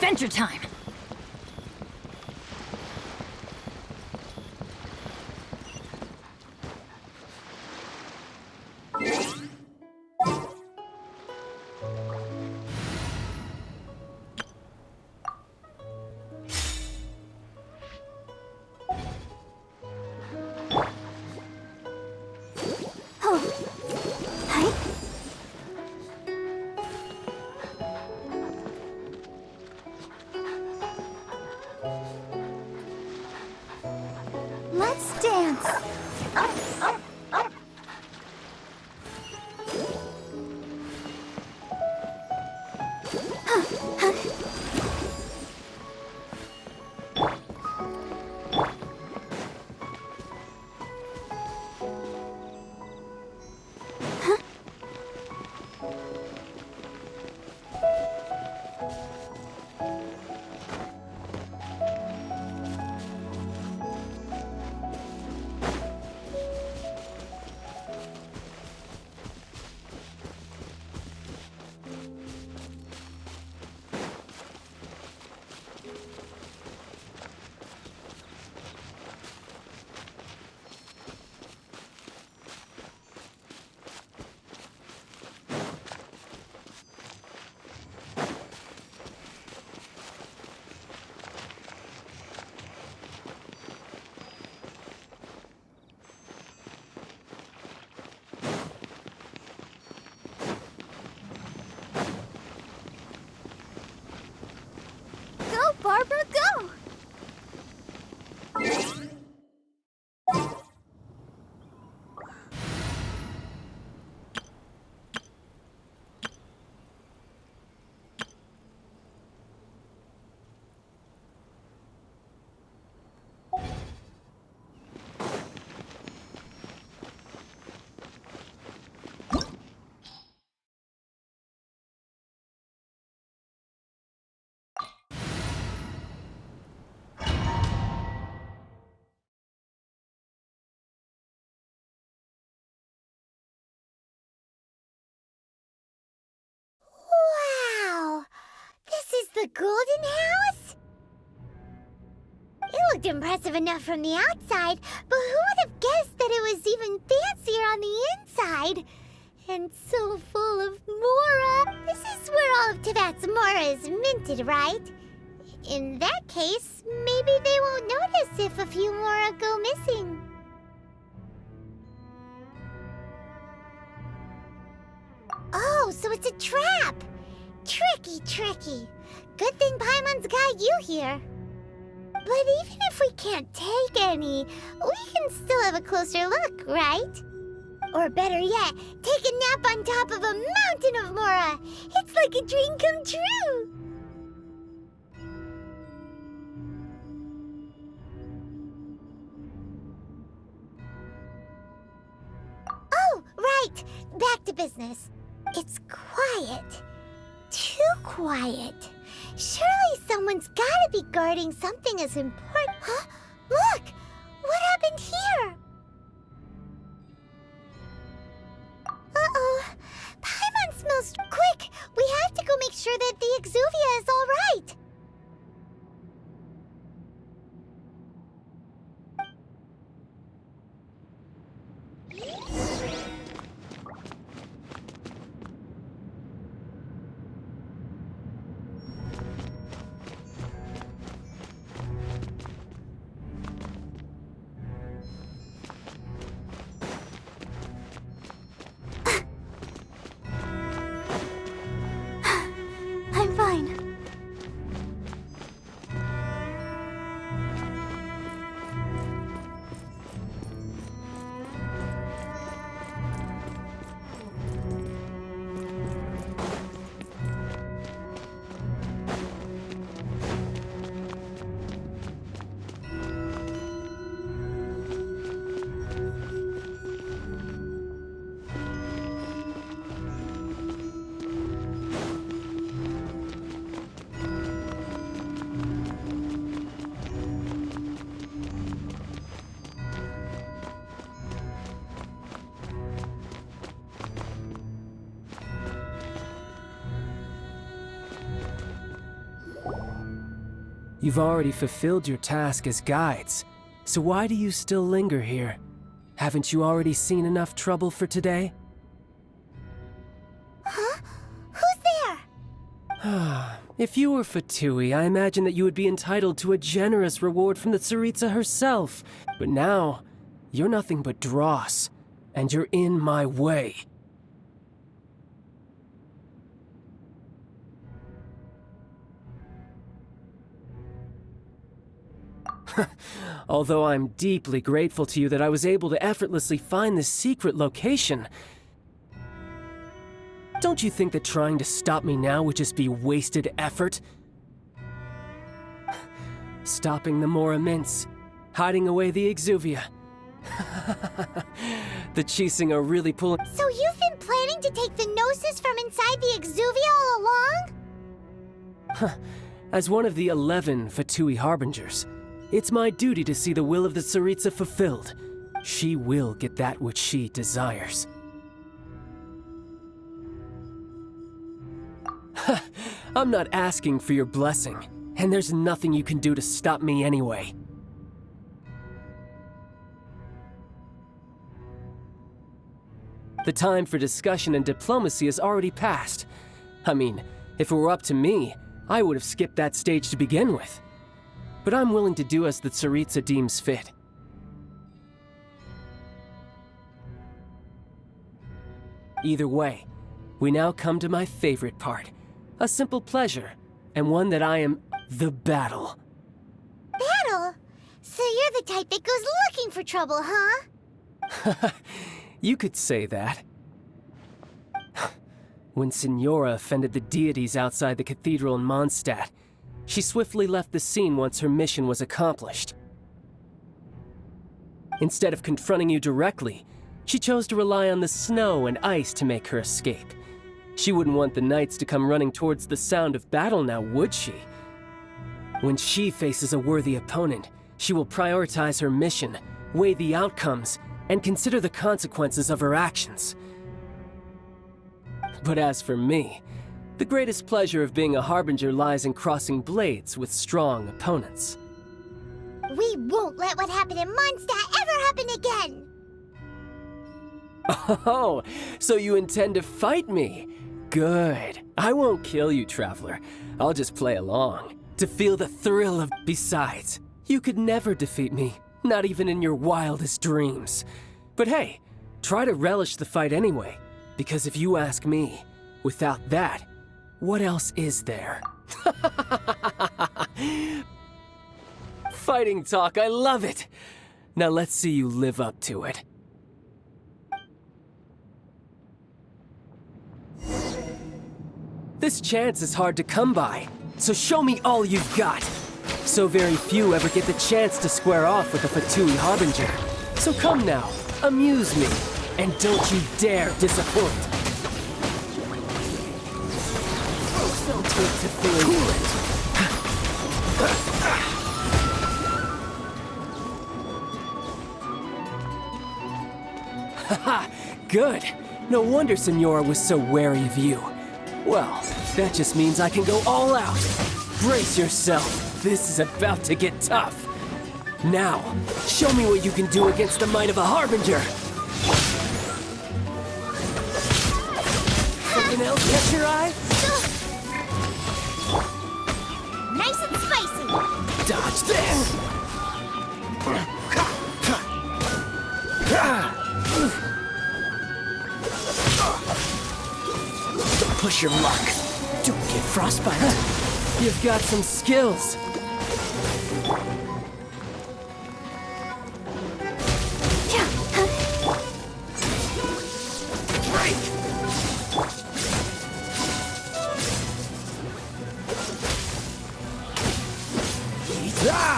Adventure time! Let's dance. Go, Barbara, go! Wow! This is the Golden House? It looked impressive enough from the outside, but who would have guessed that it was even fancier on the inside? And so full of Mora. This is where all of Teyvat's Mora is minted, right? In that case, maybe they won't notice if a few Mora go missing. Oh, so it's a trap! Tricky, tricky. Good thing Paimon's got you here. But even if we can't take any, we can still have a closer look, right? Or better yet, take a nap on top of a mountain of Mora. It's like a dream come true. Oh, right. Back to business. It's quiet. Too quiet. Surely someone's gotta be guarding something as important. Huh? Look! What happened here? Uh-oh. Paimon smells quick. We have to go make sure that the Exuvia is all right. You've already fulfilled your task as guides, so why do you still linger here? Haven't you already seen enough trouble for today? Huh? Who's there? If you were Fatui, I imagine that you would be entitled to a generous reward from the Tsaritsa herself. But now, you're nothing but dross, and you're in my way. Although I'm deeply grateful to you that I was able to effortlessly find this secret location, don't you think that trying to stop me now would just be wasted effort? Stopping the Mora Mints, hiding away the Exuvia. The Chising are really pulling— So you've been planning to take the Gnosis from inside the Exuvia all along? As one of the 11 Fatui Harbingers, it's my duty to see the will of the Tsaritsa fulfilled. She will get that which she desires. I'm not asking for your blessing, and there's nothing you can do to stop me anyway. The time for discussion and diplomacy has already passed. I mean, if it were up to me, I would have skipped that stage to begin with. But I'm willing to do as the Tsaritsa deems fit. Either way, we now come to my favorite part. A simple pleasure, and one that I am— the battle. Battle? So you're the type that goes looking for trouble, huh? You could say that. When Signora offended the deities outside the cathedral in Mondstadt, she swiftly left the scene once her mission was accomplished. Instead of confronting you directly, she chose to rely on the snow and ice to make her escape. She wouldn't want the knights to come running towards the sound of battle now, would she? When she faces a worthy opponent, she will prioritize her mission, weigh the outcomes, and consider the consequences of her actions. But as for me, the greatest pleasure of being a Harbinger lies in crossing blades with strong opponents. We won't let what happened in Mondstadt ever happen again! Oh, so you intend to fight me? Good. I won't kill you, Traveler. I'll just play along, to feel the thrill of— Besides, you could never defeat me, not even in your wildest dreams. But hey, try to relish the fight anyway, because if you ask me, without that, what else is there? Fighting talk, I love it! Now let's see you live up to it. This chance is hard to come by, so show me all you've got. So very few ever get the chance to square off with a Fatui Harbinger. So come now, amuse me, and don't you dare disappoint. So good to feel Haha, good. No wonder Signora was so wary of you. Well, that just means I can go all out. Brace yourself. This is about to get tough. Now, show me what you can do against the might of a Harbinger. Something else catch your eye? Nice and spicy! Dodge this! Don't push your luck. Don't get frostbite. You've got some skills.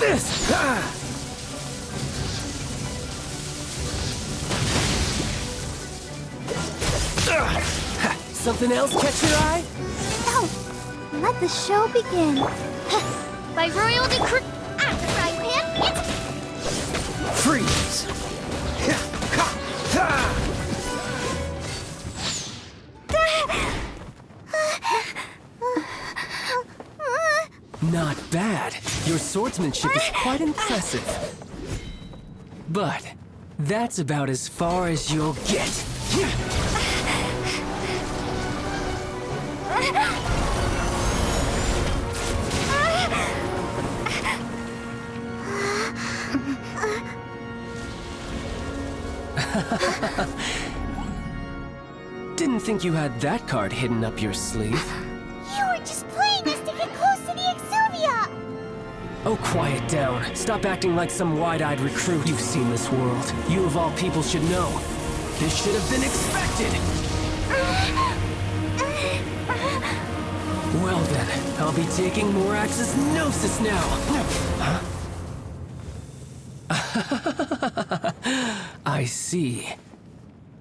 This! Something else catch your eye? No! Let the show begin. By royal decree, after frying pan, it's... Freeze! Not bad. Your swordsmanship is quite impressive. But that's about as far as you'll get. Didn't think you had that card hidden up your sleeve. You were just playing us to get close to the Exuvia! Oh, quiet down. Stop acting like some wide-eyed recruit. You've seen this world. You of all people should know. This should have been expected! Well then, I'll be taking Morax's Gnosis now! Huh? I see.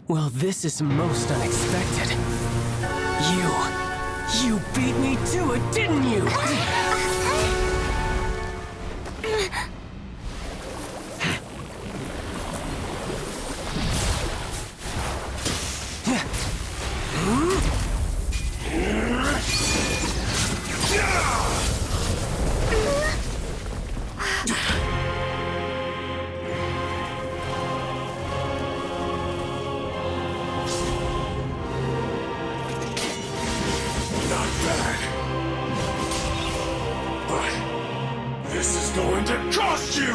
Well, this is most unexpected. You beat me to it, didn't you? Going to cost you!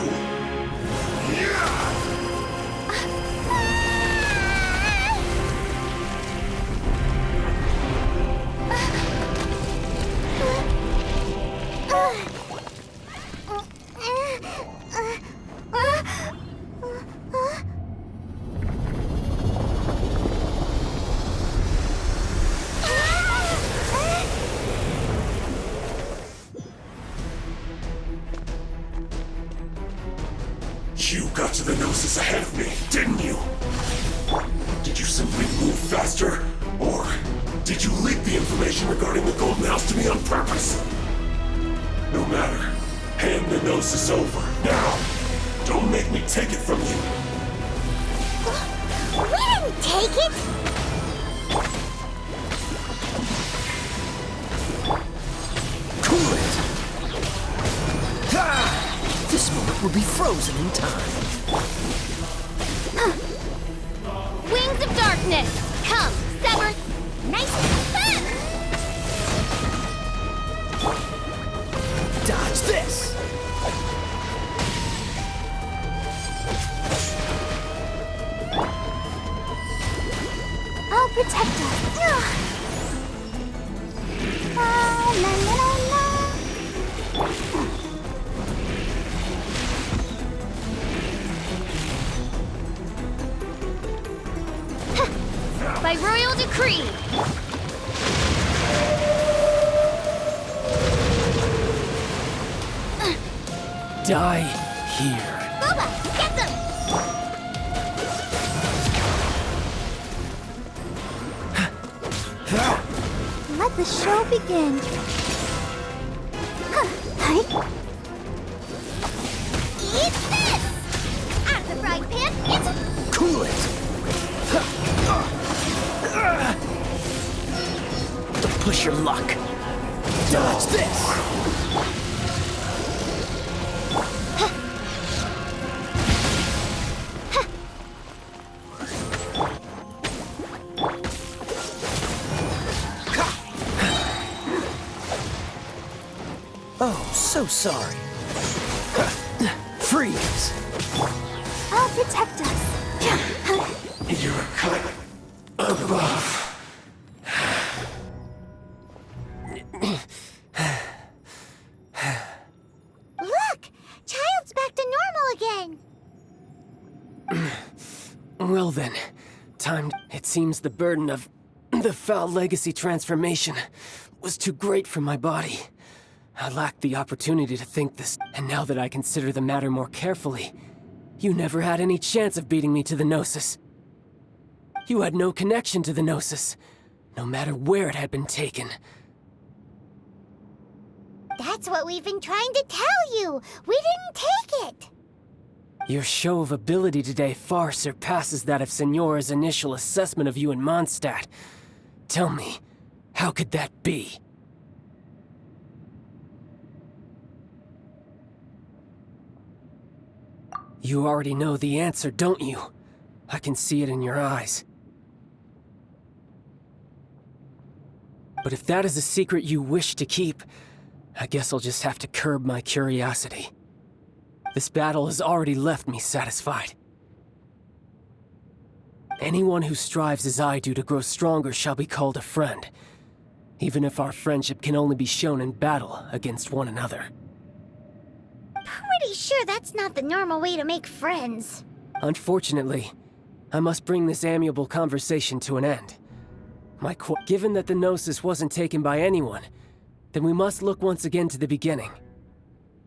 You got to the Gnosis ahead of me, didn't you? Did you simply move faster? Or did you leak the information regarding the Golden House to me on purpose? No matter. Hand the Gnosis over, now! Don't make me take it from you! We didn't take it! Cool it! This moment will be frozen in time. Wings of darkness! Come, sever! Nice! Dodge this! I'll protect us. La, la, la, la. By royal decree! Die here. Boba, get them! Let the show begin. Hi. Eat this! Out of the frying pan, into... Cool it! Don't push your luck. Dodge this! Oh, so sorry. Freeze! I'll protect us. You're a cut above. Look! Child's back to normal again. Well then, time. It seems the burden of the foul legacy transformation was too great for my body. I lacked the opportunity to think this, and now that I consider the matter more carefully, you never had any chance of beating me to the Gnosis. You had no connection to the Gnosis, no matter where it had been taken. That's what we've been trying to tell you. We didn't take it. Your show of ability today far surpasses that of Signora's initial assessment of you in Mondstadt. Tell me, how could that be? You already know the answer, don't you? I can see it in your eyes. But if that is a secret you wish to keep, I guess I'll just have to curb my curiosity. This battle has already left me satisfied. Anyone who strives as I do to grow stronger shall be called a friend, even if our friendship can only be shown in battle against one another. Pretty sure that's not the normal way to make friends. Unfortunately, I must bring this amiable conversation to an end. Given that the Gnosis wasn't taken by anyone, then we must look once again to the beginning.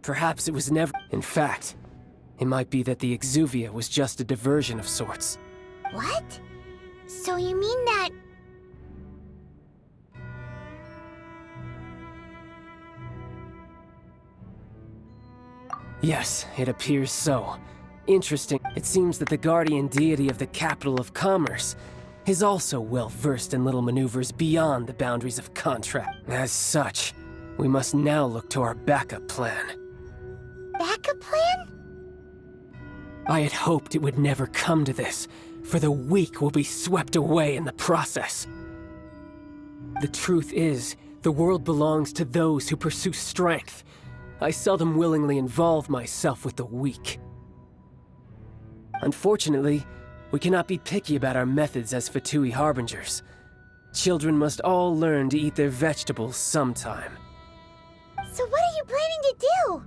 Perhaps it was never... In fact, it might be that the Exuvia was just a diversion of sorts. What? So you mean that... Yes, it appears so. Interesting. It seems that the guardian deity of the capital of commerce is also well versed in little maneuvers beyond the boundaries of contract. As such, we must now look to our backup plan. Backup plan? I had hoped it would never come to this, for the weak will be swept away in the process. The truth is, the world belongs to those who pursue strength. I seldom willingly involve myself with the weak. Unfortunately, we cannot be picky about our methods as Fatui Harbingers. Children must all learn to eat their vegetables sometime. So what are you planning to do?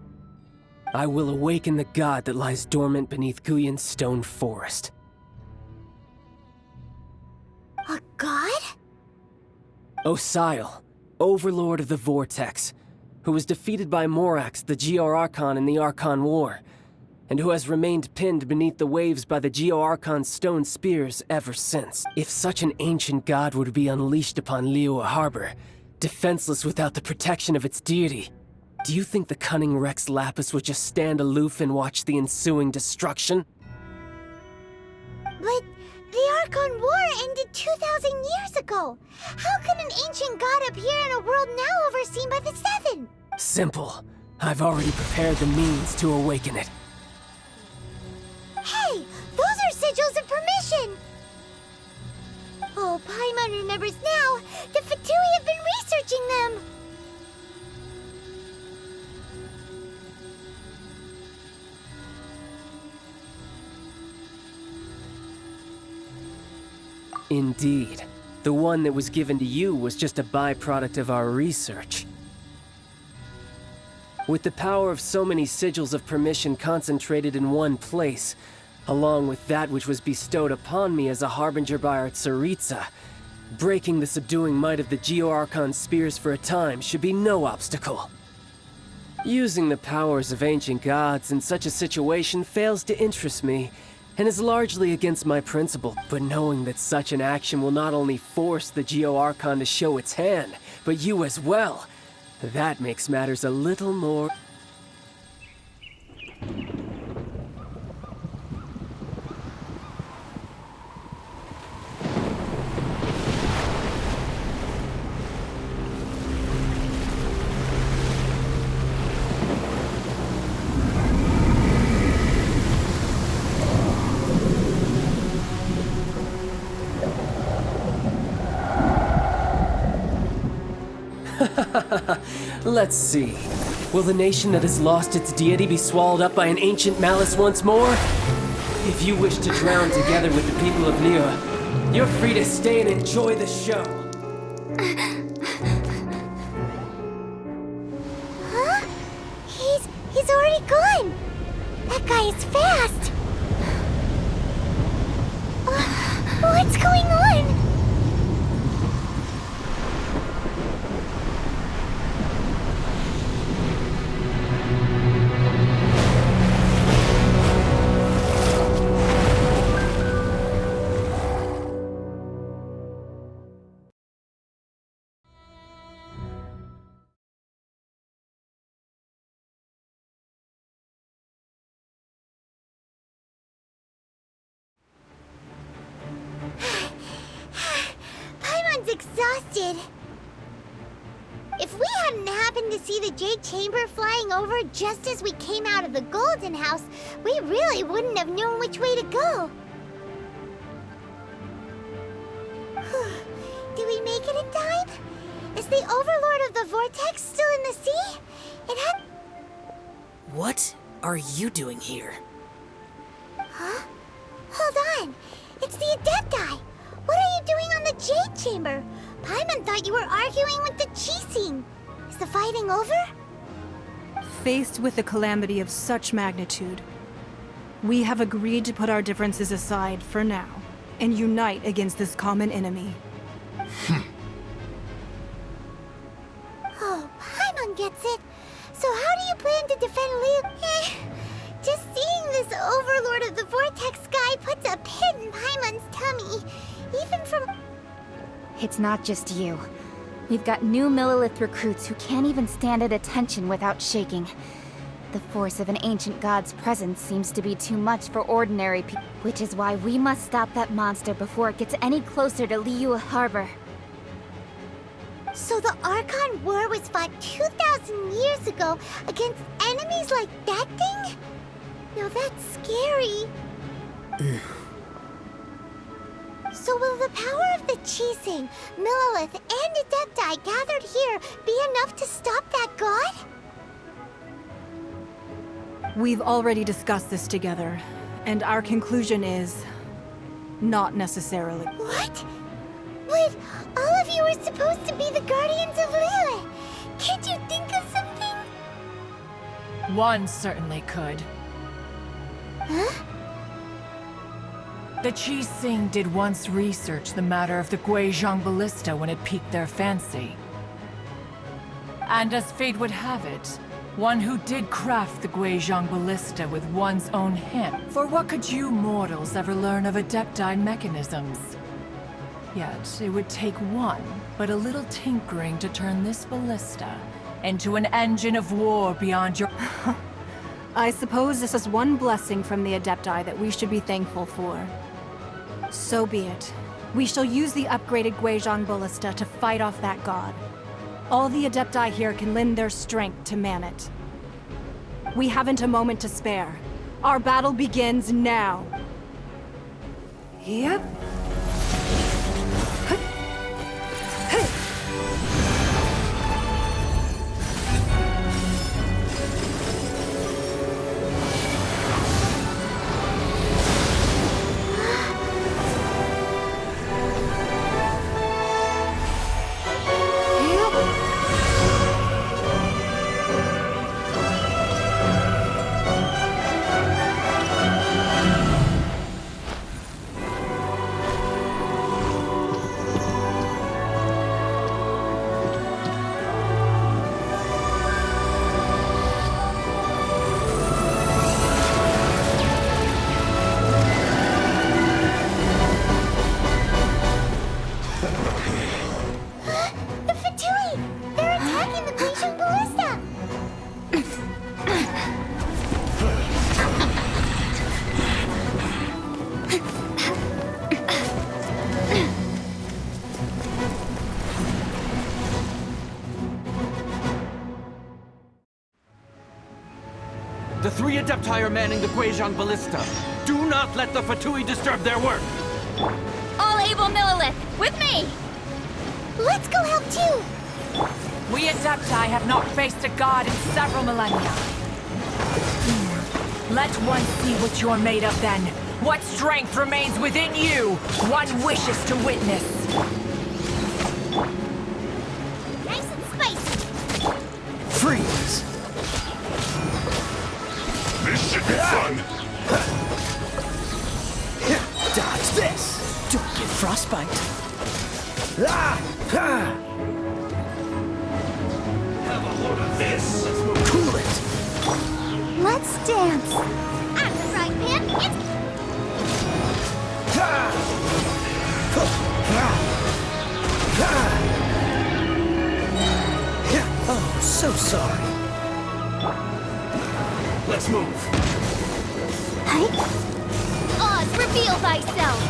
I will awaken the god that lies dormant beneath Guyon's stone forest. A god? Osile, overlord of the Vortex, who was defeated by Morax, the Geo-Archon in the Archon War, and who has remained pinned beneath the waves by the Geo-Archon's stone spears ever since. If such an ancient god were to be unleashed upon Liyue Harbor, defenseless without the protection of its deity, do you think the cunning Rex Lapis would just stand aloof and watch the ensuing destruction? But the Archon War ended 2,000 years ago. How can an ancient god appear in a world now overseen by the Seven? Simple. I've already prepared the means to awaken it. Hey, those are sigils of permission! Oh, Paimon remembers now. The Fatui have been researching them. Indeed. The one that was given to you was just a byproduct of our research. With the power of so many sigils of permission concentrated in one place, along with that which was bestowed upon me as a harbinger by our Tsaritsa, breaking the subduing might of the Geo-Archon spears for a time should be no obstacle. Using the powers of ancient gods in such a situation fails to interest me, and is largely against my principle. But knowing that such an action will not only force the Geo-Archon to show its hand, but you as well, that makes matters a little more... Let's see. Will the nation that has lost its deity be swallowed up by an ancient malice once more? If you wish to drown together with the people of Liyue, you're free to stay and enjoy the show. Huh? He's already gone. That guy is fast. What's going on? Paimon's exhausted. If we hadn't happened to see the Jade Chamber flying over just as we came out of the Golden House, we really wouldn't have known which way to go. Did we make it in time? Is the Overlord of the Vortex still in the sea? It had... What are you doing here? Huh? Hold on. It's the Adepti. What are you doing on the Jade Chamber? Paimon thought you were arguing with the Chising. Is the fighting over? Faced with a calamity of such magnitude, we have agreed to put our differences aside for now and unite against this common enemy. Oh, Paimon gets it. So how do you plan to defend Leo? Just seeing this Overlord of the Vortex guy puts a pit in Paimon's tummy. Even from... It's not just you. We've got new Millilith recruits who can't even stand at attention without shaking. The force of an ancient god's presence seems to be too much for ordinary people, which is why we must stop that monster before it gets any closer to Liyue Harbor. So the Archon War was fought 2,000 years ago against enemies like that thing? Now that's scary. So will the power of the Chising, Millilith, and Adepti gathered here be enough to stop that god? We've already discussed this together, and our conclusion is... not necessarily. What? But all of you are supposed to be the guardians of Liyue. Can't you think of something? One certainly could. Huh? The Chising did once research the matter of the Guizhong Ballista when it piqued their fancy. And as fate would have it, one who did craft the Guizhong Ballista with one's own hand. For what could you mortals ever learn of Adepti mechanisms? Yet, it would take one, but a little tinkering to turn this ballista into an engine of war beyond your... I suppose this is one blessing from the Adepti that we should be thankful for. So be it. We shall use the upgraded Guizhong Ballista to fight off that god. All the Adepti here can lend their strength to man it. We haven't a moment to spare. Our battle begins now. Yep. The three Adepti are manning the Guizhong Ballista. Do not let the Fatui disturb their work! All able Millilith, with me! Let's go help too! We Adepti have not faced a god in several millennia. Let one see what you're made of then. What strength remains within you, one wishes to witness. Nice and spicy! Freeze! This should be fun! Dodge this! Don't get frostbite. Have a hold of this! Cool it! Let's dance! I'm the frying pan, it's... Oh, so sorry. Let's move! Oz, reveal thyself!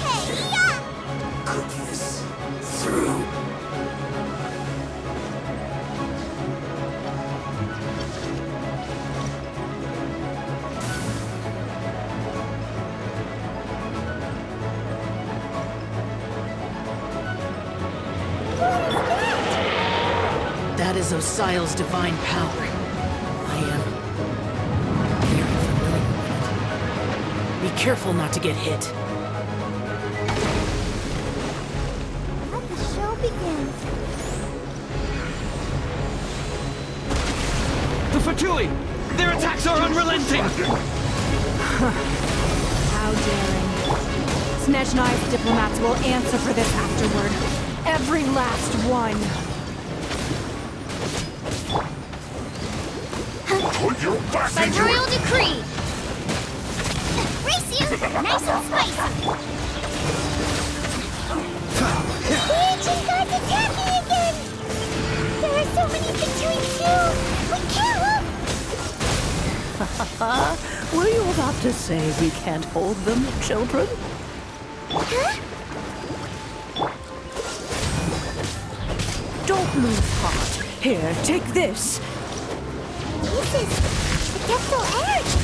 Hey, yeah! Goodness. Through. That is Osial's divine power. I am very familiar with it. Be careful not to get hit. Let the show begin. The Fatui! Their attacks are unrelenting! How daring. Snezhnai's diplomats will answer for this afterward. Every last one. Put your back By into royal it! decree! Race you! Nice and spicy! The ancient god's attacking again! There are so many between two! We can't look! Were you about to say we can't hold them, children? Huh? Don't lose heart. Here, take this. This is adeptal energy!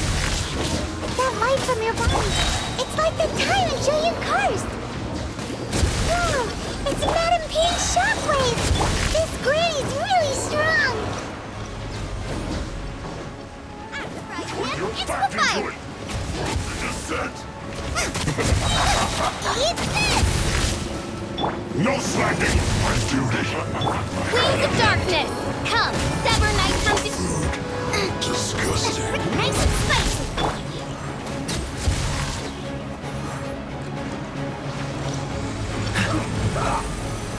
That light from your body, it's like the time in Julian Cars! Wow, it's Madame P's shockwave! This granny's really strong! Put your Into back the into fire! it! Descent! Eat this! No slacking! My duty! Wings of darkness! Come, sever night from the... Disgusting. Nice and spicy!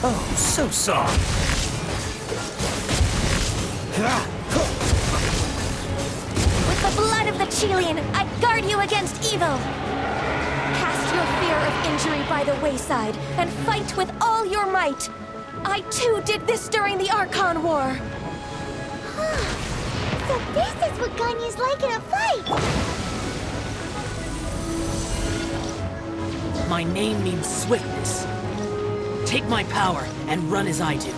Oh, so sorry. With the blood of the Chilean, I guard you against evil! Cast your fear of injury by the wayside, and fight with all your might! I too did this during the Archon War! So this is what Ganya's like in a fight! My name means swiftness. Take my power and run as I do.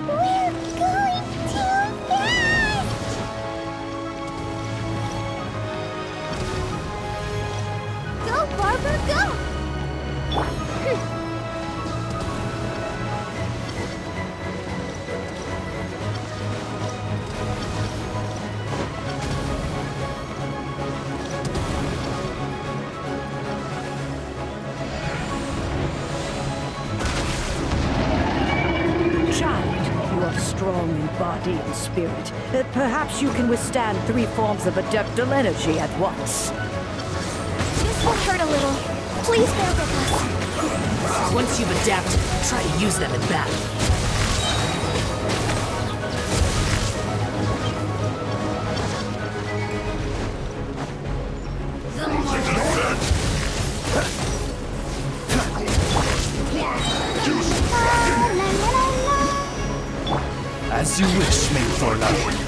We're going too fast! Go, Barbara, go! Child, you are strong in body and spirit. Perhaps you can withstand 3 forms of adeptal energy at once. This will hurt a little. Please bear with us. Once you've adapted, try to use them in battle. As you wish, Main for life.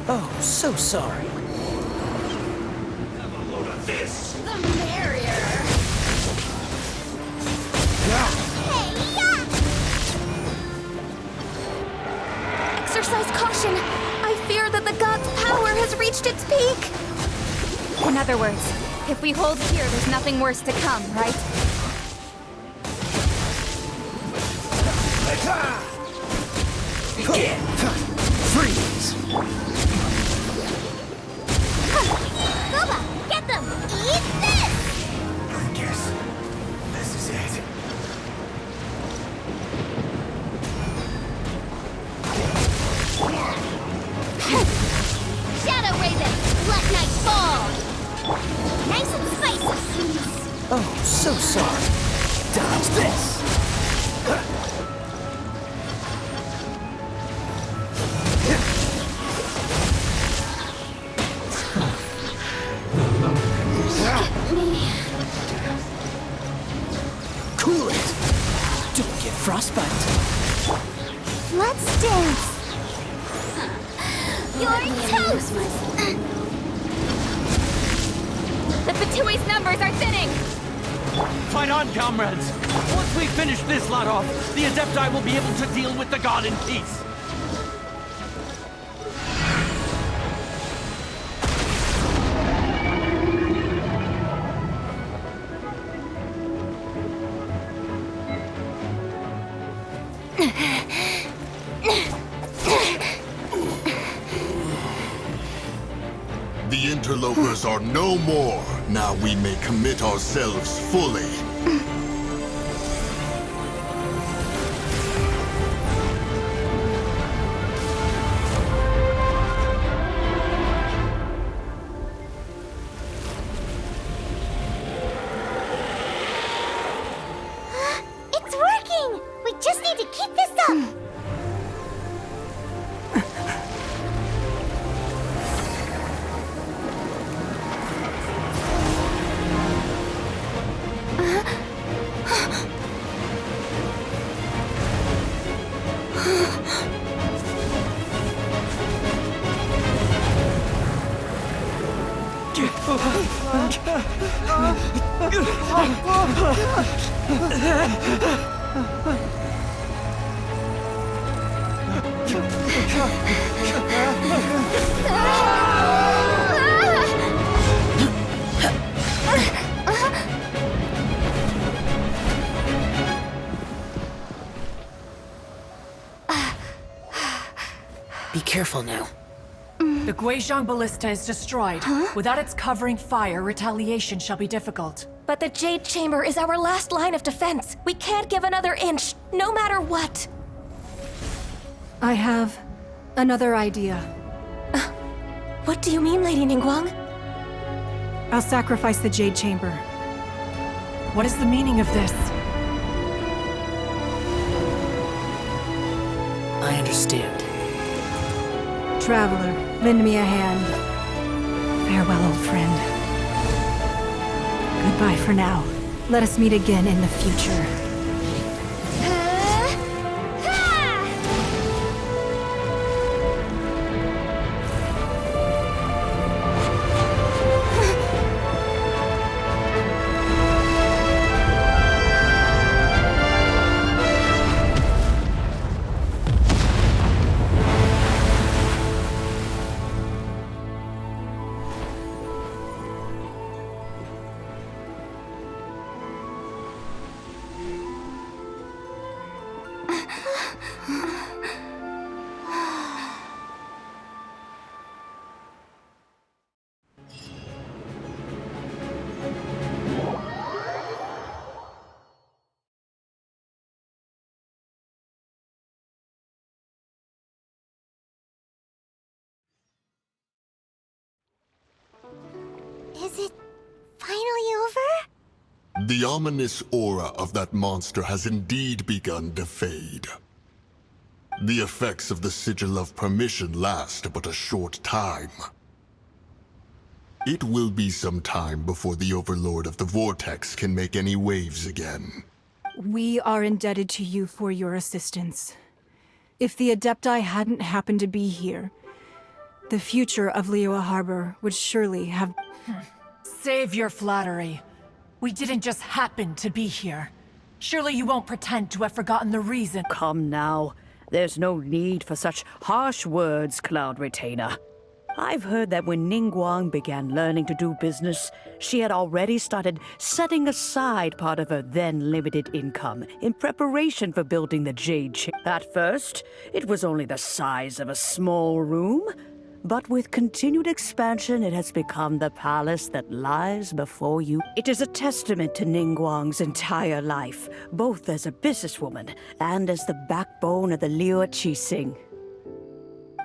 Oh, so sorry. Have a load of this. The merrier! Hey, yeah! Exercise caution. I fear that the god's power has reached its peak. In other words, if we hold here, there's nothing worse to come, right? Begin. Freeze. Goba, get them! Eat this! I guess this is it. Shadow Raven, let night fall! Nice and spicy! Oh, so sorry. Dodge this. Cool it. Don't get frostbite. Let's dance! You're toast! The Fatui's numbers are thinning. Fight on, comrades! Once we finish this lot off, the Adepti will be able to deal with the god in peace. interlopers are no more. Now we may commit ourselves fully. It's working! We just need to keep this up! Be careful now. The Guizhong Ballista is destroyed. Without its covering fire, retaliation shall be difficult. But the Jade Chamber is our last line of defense. We can't give another inch, no matter what. I have another idea. What do you mean, Lady Ningguang? I'll sacrifice the Jade Chamber. What is the meaning of this? I understand. Traveler, lend me a hand. Farewell, old friend. Goodbye for now. Let us meet again in the future. Is it finally over? The ominous aura of that monster has indeed begun to fade. The effects of the Sigil of Permission last but a short time. It will be some time before the Overlord of the Vortex can make any waves again. We are indebted to you for your assistance. If the Adepti hadn't happened to be here, the future of Liyue Harbor would surely have... Save your flattery. We didn't just happen to be here. Surely you won't pretend to have forgotten the reason. Come now. There's no need for such harsh words, Cloud Retainer. I've heard that when Ningguang began learning to do business, she had already started setting aside part of her then limited income in preparation for building the Jade Chamber. At first, it was only the size of a small room, but with continued expansion, it has become the palace that lies before you. It is a testament to Ningguang's entire life, both as a businesswoman and as the backbone of the Liyue Qixing.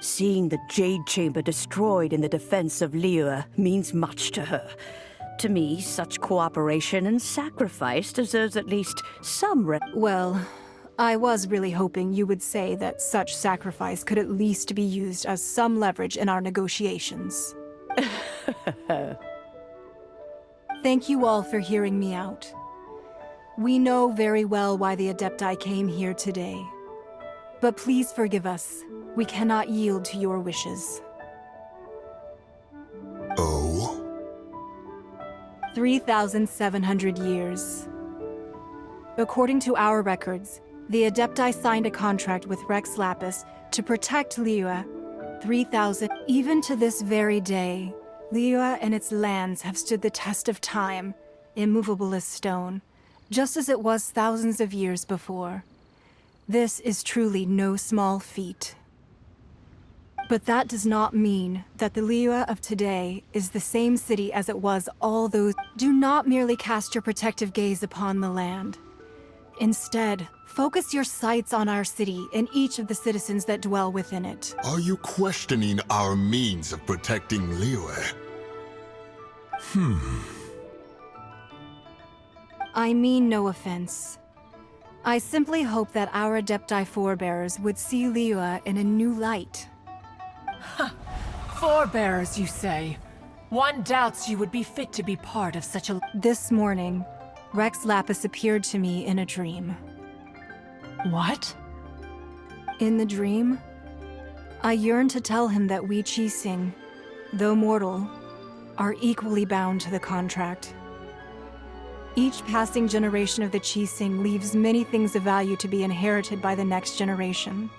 Seeing the Jade Chamber destroyed in the defense of Liyue means much to her. To me, such cooperation and sacrifice deserves at least some Well, I was really hoping you would say that such sacrifice could at least be used as some leverage in our negotiations. Thank you all for hearing me out. We know very well why the Adepti came here today. But please forgive us. We cannot yield to your wishes. Oh? 3,700 years. According to our records, the Adepti signed a contract with Rex Lapis to protect Liyue. 3,000. Even to this very day, Liyue and its lands have stood the test of time, immovable as stone, just as it was thousands of years before. This is truly no small feat. But that does not mean that the Liyue of today is the same city as it was all those. Do not merely cast your protective gaze upon the land. Instead, focus your sights on our city and each of the citizens that dwell within it. Are you questioning our means of protecting Liyue? I mean no offense. I simply hope that our Adepti forebears would see Liyue in a new light. Forebearers, you say? One doubts you would be fit to be part of such a... This morning, Rex Lapis appeared to me in a dream. What? In the dream, I yearned to tell him that we Qixing, though mortal, are equally bound to the contract. Each passing generation of the Qixing leaves many things of value to be inherited by the next generation.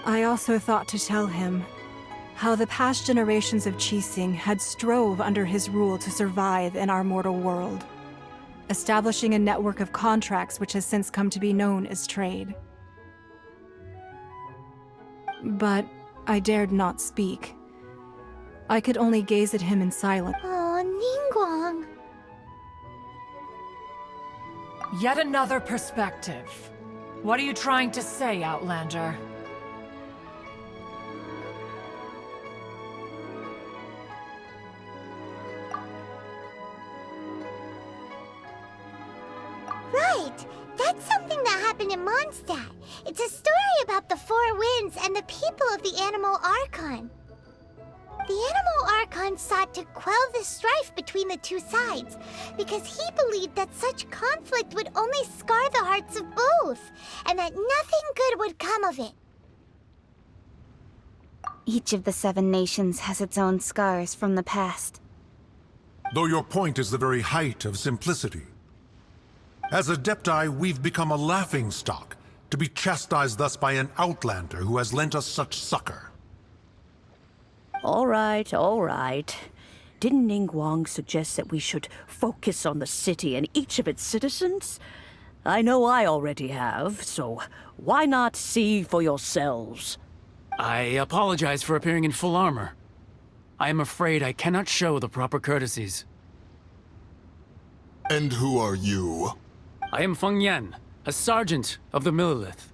I also thought to tell him how the past generations of Qixing had strove under his rule to survive in our mortal world, establishing a network of contracts which has since come to be known as trade. But I dared not speak. I could only gaze at him in silence. Oh, Ningguang. Yet another perspective. What are you trying to say, Outlander? Right! That's something that happened in Mondstadt. It's a story about the Four Winds and the people of the Animal Archon. The Animal Archon sought to quell the strife between the two sides, because he believed that such conflict would only scar the hearts of both, and that nothing good would come of it. Each of the 7 nations has its own scars from the past. Though your point is the very height of simplicity. As Adepti, we've become a laughingstock, to be chastised thus by an outlander who has lent us such succor. All right. Didn't Ningguang suggest that we should focus on the city and each of its citizens? I know I already have, so why not see for yourselves? I apologize for appearing in full armor. I am afraid I cannot show the proper courtesies. And who are you? I am Feng Yan, a sergeant of the Millilith.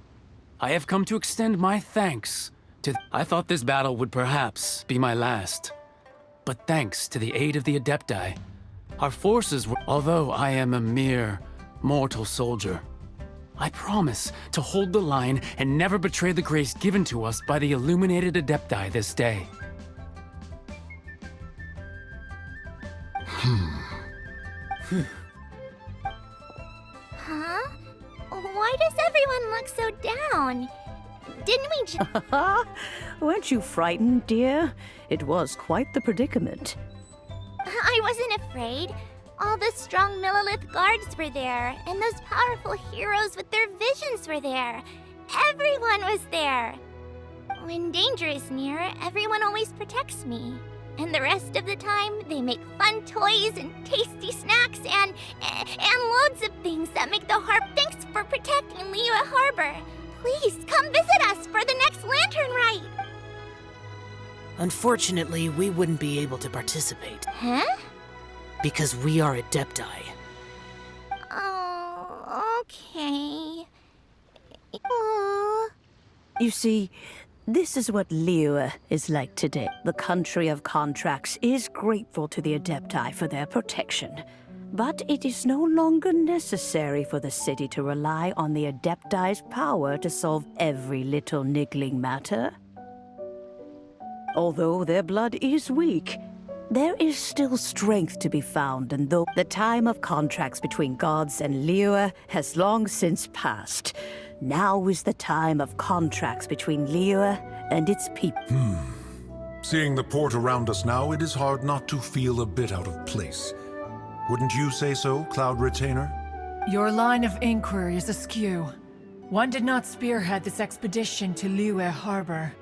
I have come to extend my thanks to... I thought this battle would perhaps be my last. But thanks to the aid of the Adepti, our forces were... Although I am a mere mortal soldier, I promise to hold the line and never betray the grace given to us by the illuminated Adepti this day. Huh? Why does everyone look so down? Didn't we just... Weren't you frightened, dear? It was quite the predicament. I wasn't afraid. All the strong Millilith guards were there, and those powerful heroes with their visions were there. Everyone was there. When danger is near, everyone always protects me. And the rest of the time, they make fun toys and tasty snacks and loads of things that make the harp. Thanks for protecting Liyue Harbor. Please, come visit us for the next lantern rite. Unfortunately, we wouldn't be able to participate. Huh? Because we are Adepti. Oh, okay. Aww. You see, this is what Liyue is like today. The country of contracts is grateful to the Adepti for their protection. But it is no longer necessary for the city to rely on the Adepti's power to solve every little niggling matter. Although their blood is weak, there is still strength to be found, and though the time of contracts between gods and Liyue has long since passed, now is the time of contracts between Liyue and its people. Seeing the port around us now, it is hard not to feel a bit out of place. Wouldn't you say so, Cloud Retainer? Your line of inquiry is askew. One did not spearhead this expedition to Liyue Harbor.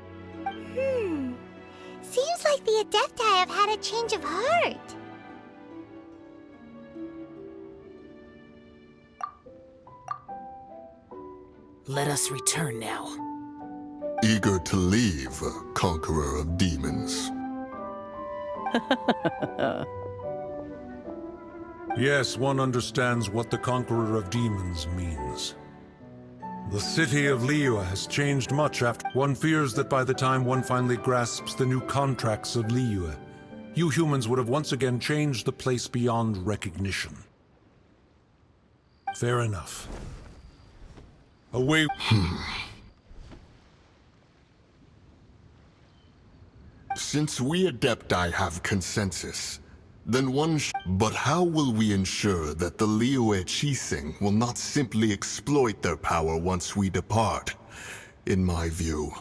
Seems like the Adepti have had a change of heart. Let us return now. Eager to leave, conqueror of demons. Yes, one understands what the Conqueror of Demons means. The city of Liyue has changed much after. One fears that by the time one finally grasps the new contracts of Liyue, you humans would have once again changed the place beyond recognition. Fair enough. Away. Since we Adepti have consensus, then but how will we ensure that the Liyue Qixing will not simply exploit their power once we depart? In my view.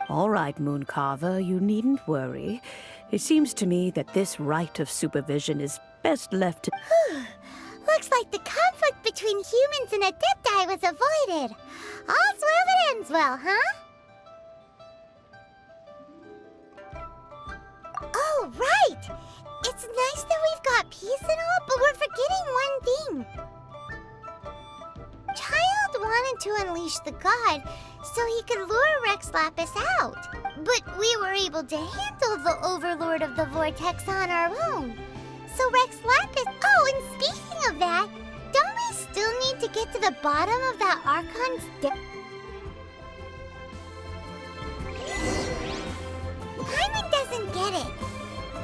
All right, Mooncarver, you needn't worry. It seems to me that this right of supervision is best left to... Looks like the conflict between humans and Adepti was avoided. All's well that ends well, huh? Oh, right! It's nice that we've got peace and all, but we're forgetting one thing. Child wanted to unleash the god so he could lure Rex Lapis out. But we were able to handle the Overlord of the Vortex on our own. So Rex Lapis... Oh, and speaking of that, don't we still need to get to the bottom of that Archon's Paimon doesn't get it.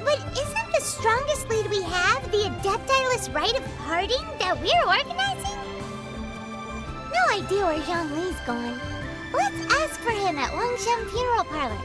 But isn't the strongest lead we have the Adepti-less rite of parting that we're organizing? No idea where Zhang Li's gone. Let's ask for him at Wangshan Funeral Parlor.